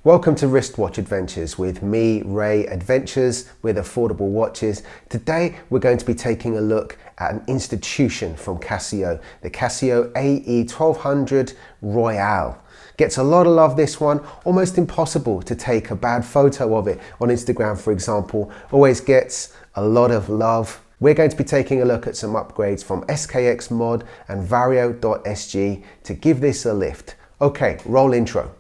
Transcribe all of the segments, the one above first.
Welcome to Wristwatch Adventures with me, Ray, adventures with affordable watches. Today we're going to be taking a look at an institution from Casio, the Casio AE1200 Royale. Gets a lot of love, this one. Almost impossible to take a bad photo of it on Instagram, for example. Always gets a lot of love. We're going to be taking a look at some upgrades from SKX Mod and Vario.sg to give this a lift. Okay, roll intro.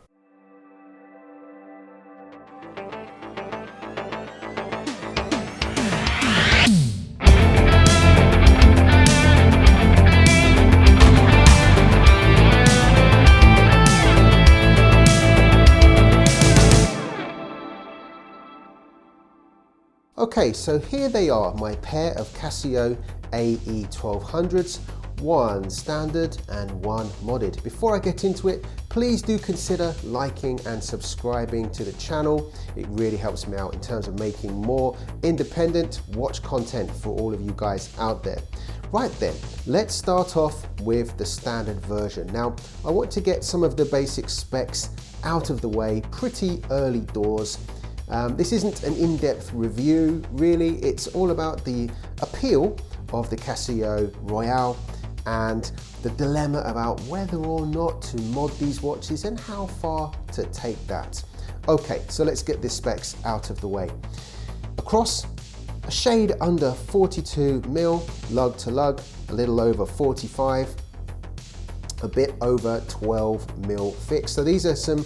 Okay, so here they are, my pair of Casio AE1200s, one standard and one modded. Before I get into it, please do consider liking and subscribing to the channel. It really helps me out in terms of making more independent watch content for all of you guys out there. Right then, let's start off with the standard version. Now, I want to get some of the basic specs out of the way pretty early doors. This isn't an in-depth review, really. It's all about the appeal of the Casio Royale and the dilemma about whether or not to mod these watches and how far to take that. Okay, so let's get the specs out of the way. Across, a shade under 42 mil, lug to lug, a little over 45, a bit over 12 mil fixed. So these are some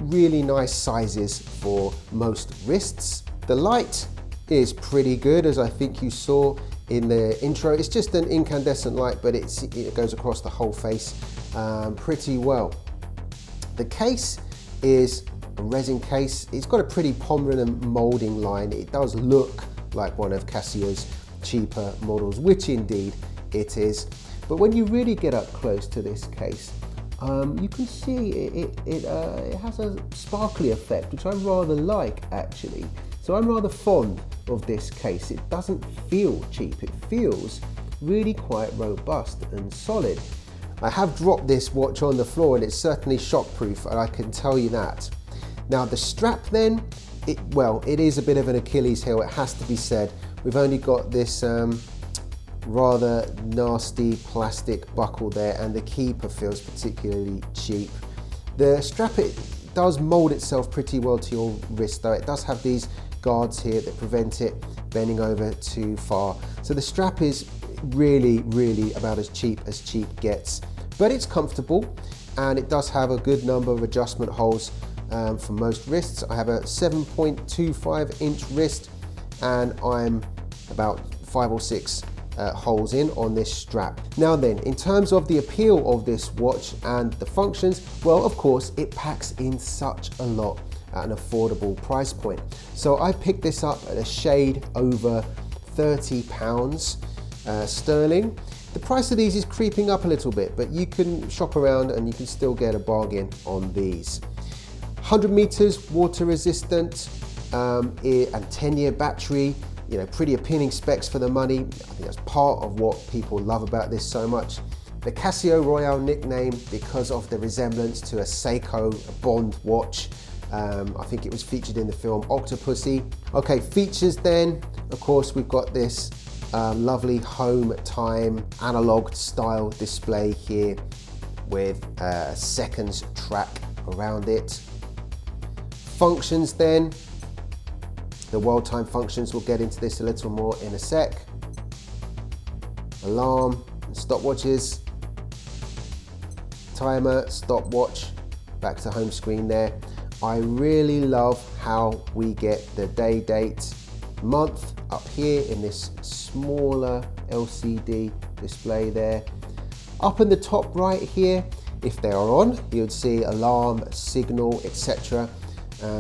really nice sizes for most wrists. The light is pretty good, as I think you saw in the intro. It's just an incandescent light, but it goes across the whole face pretty well. The case is a resin case. It's got a pretty prominent molding line. It does look like one of Casio's cheaper models, which indeed it is. But when you really get up close to this case, you can see it has a sparkly effect, which I rather like actually. So I'm rather fond of this case. It doesn't feel cheap. It feels really quite robust and solid. I have dropped this watch on the floor and it's certainly shockproof, and I can tell you that. Now the strap then, it is a bit of an Achilles heel, it has to be said. We've only got this rather nasty plastic buckle there, and the keeper feels particularly cheap. The strap, it does mold itself pretty well to your wrist, though. It does have these guards here that prevent it bending over too far. So the strap is really about as cheap gets, but it's comfortable and it does have a good number of adjustment holes for most wrists. I have a 7.25 inch wrist and I'm about 5 or 6 holes in on this strap. Now then, in terms of the appeal of this watch and the functions, well, of course, it packs in such a lot at an affordable price point. So I picked this up at a shade over £30 sterling. The price of these is creeping up a little bit, but you can shop around and you can still get a bargain on these. 100 meters water resistant and 10-year battery. Pretty appealing specs for the money. I think that's part of what people love about this so much. The Casio Royale nickname because of the resemblance to a Seiko, a Bond watch. I think it was featured in the film Octopussy. Okay, features then. Of course, we've got this lovely home time analog style display here with a seconds track around it. Functions then. The world time functions, we'll get into this a little more in a sec. Alarm, stopwatches, timer, stopwatch, back to home screen there. I really love how we get the day, date, month up here in this smaller LCD display there. Up in the top right here, if they are on, you'd see alarm, signal, etc.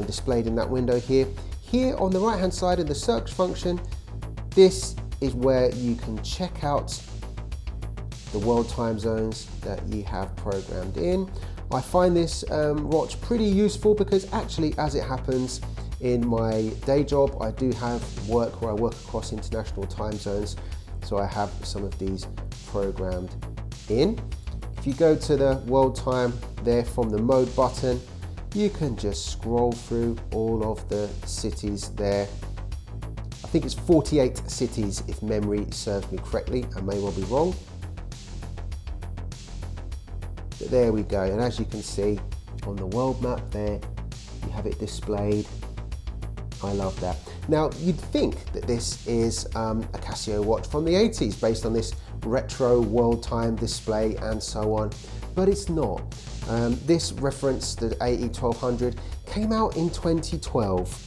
displayed in that window here. Here on the right hand side in the search function, this is where you can check out the world time zones that you have programmed in. I find this watch pretty useful because actually, as it happens, in my day job, I do have work where I work across international time zones, so I have some of these programmed in. If you go to the world time there from the mode button, you can just scroll through all of the cities there. I think it's 48 cities if memory serves me correctly. I may well be wrong. But there we go, and as you can see on the world map there, you have it displayed. I love that. Now, you'd think that this is a Casio watch from the 80s based on this retro world time display and so on, but it's not. This reference, the AE1200, came out in 2012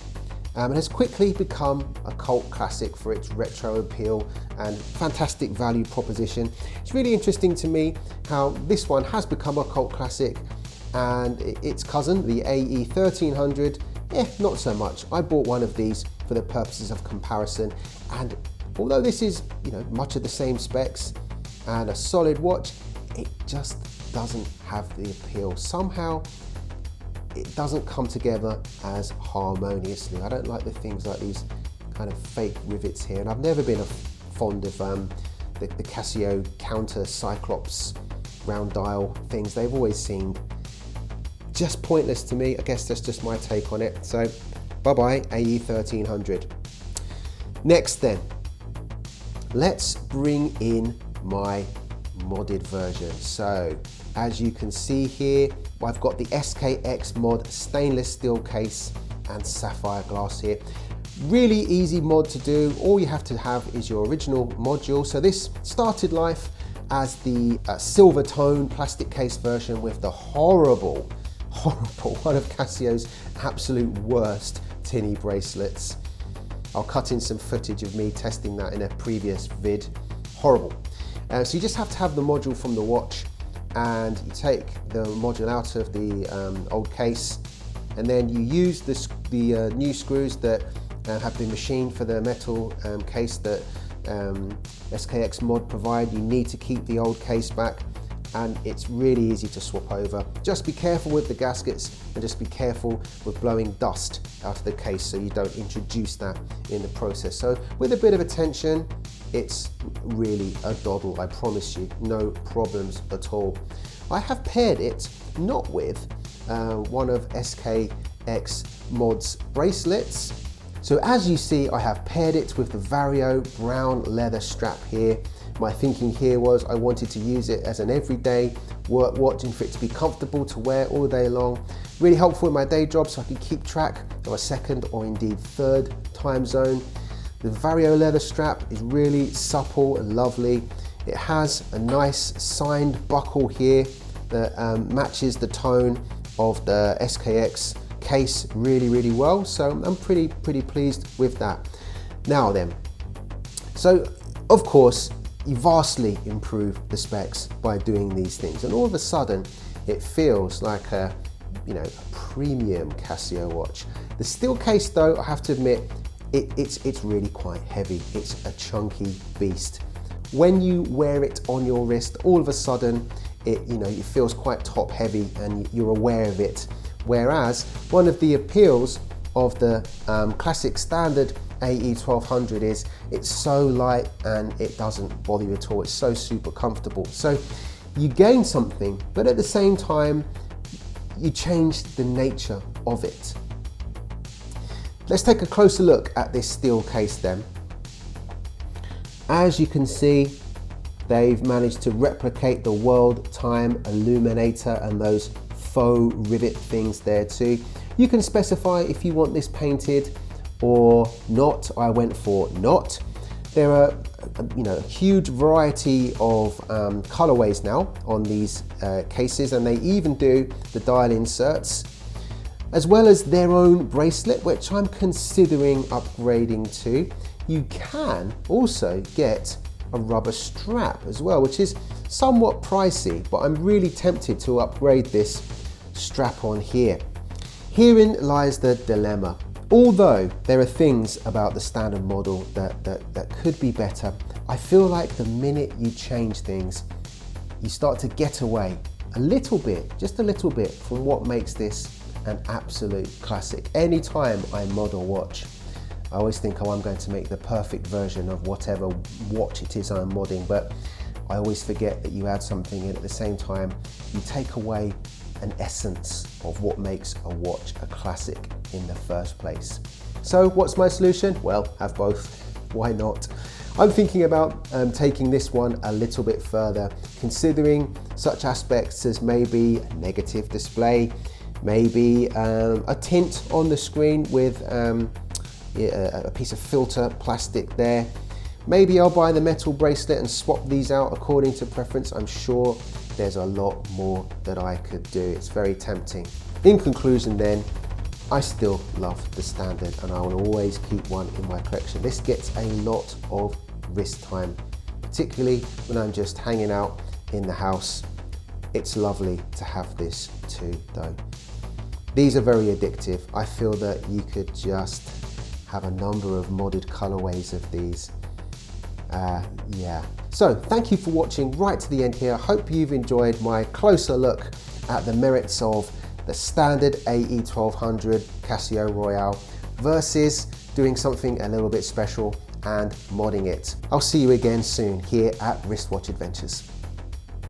and has quickly become a cult classic for its retro appeal and fantastic value proposition. It's really interesting to me how this one has become a cult classic and its cousin, the AE1300, not so much. I bought one of these for the purposes of comparison, and although this is, much of the same specs and a solid watch, it just doesn't have the appeal. Somehow it doesn't come together as harmoniously. I don't like the things like these kind of fake rivets here, and I've never been fond of the Casio counter Cyclops round dial things. They've always seemed just pointless to me. I guess that's just my take on it. So bye-bye AE1300. Next then, let's bring in my modded version. So as you can see here, I've got the SKX Mod stainless steel case and sapphire glass here. Really easy mod to do. All you have to have is your original module. So this started life as the silver tone plastic case version with the horrible, one of Casio's absolute worst tinny bracelets. I'll cut in some footage of me testing that in a previous vid. Horrible. So you just have to have the module from the watch, and you take the module out of the old case, and then you use the new screws that have been machined for the metal case that SKX Mod provide. You need to keep the old case back, and it's really easy to swap over. Just be careful with the gaskets, and just be careful with blowing dust out of the case so you don't introduce that in the process. So with a bit of attention, it's really a doddle, I promise you, no problems at all. I have paired it not with one of SKX Mod's bracelets. So as you see, I have paired it with the Vario brown leather strap here. My thinking here was I wanted to use it as an everyday work watch and for it to be comfortable to wear all day long. Really helpful in my day job so I can keep track of a second or indeed third time zone. The Vario leather strap is really supple and lovely. It has a nice signed buckle here that matches the tone of the SKX case really well. So I'm pretty pleased with that. Now then, so of course, you vastly improve the specs by doing these things, and all of a sudden it feels like a premium Casio watch. The steel case though, I have to admit, it's really quite heavy. It's a chunky beast. When you wear it on your wrist, all of a sudden it feels quite top heavy and you're aware of it. Whereas one of the appeals of the classic standard AE1200 is it's so light and it doesn't bother you at all. It's so super comfortable. So you gain something, but at the same time, you change the nature of it. Let's take a closer look at this steel case then. As you can see, they've managed to replicate the world time illuminator and those faux rivet things there too. You can specify if you want this painted or not. I went for not. There are a huge variety of colorways now on these cases, and they even do the dial inserts, as well as their own bracelet, which I'm considering upgrading to. You can also get a rubber strap as well, which is somewhat pricey, but I'm really tempted to upgrade this strap on here. Herein lies the dilemma. Although there are things about the standard model that could be better, I feel like the minute you change things, you start to get away a little bit, just a little bit, from what makes this an absolute classic. Anytime I mod a watch, I always think, oh, I'm going to make the perfect version of whatever watch it is I'm modding, but I always forget that you add something in at the same time. You take away an essence of what makes a watch a classic in the first place. So what's my solution? Well, have both. Why not? I'm thinking about taking this one a little bit further, considering such aspects as maybe a negative display, maybe a tint on the screen with a piece of filter plastic there. Maybe I'll buy the metal bracelet and swap these out according to preference. I'm sure there's a lot more that I could do. It's very tempting. In conclusion then, I still love the Standard and I will always keep one in my collection. This gets a lot of wrist time, particularly when I'm just hanging out in the house. It's lovely to have this too though. These are very addictive. I feel that you could just have a number of modded colorways of these. Yeah. So thank you for watching right to the end here. I hope you've enjoyed my closer look at the merits of the standard AE1200 Casio Royale versus doing something a little bit special and modding it. I'll see you again soon here at Wristwatch Adventures.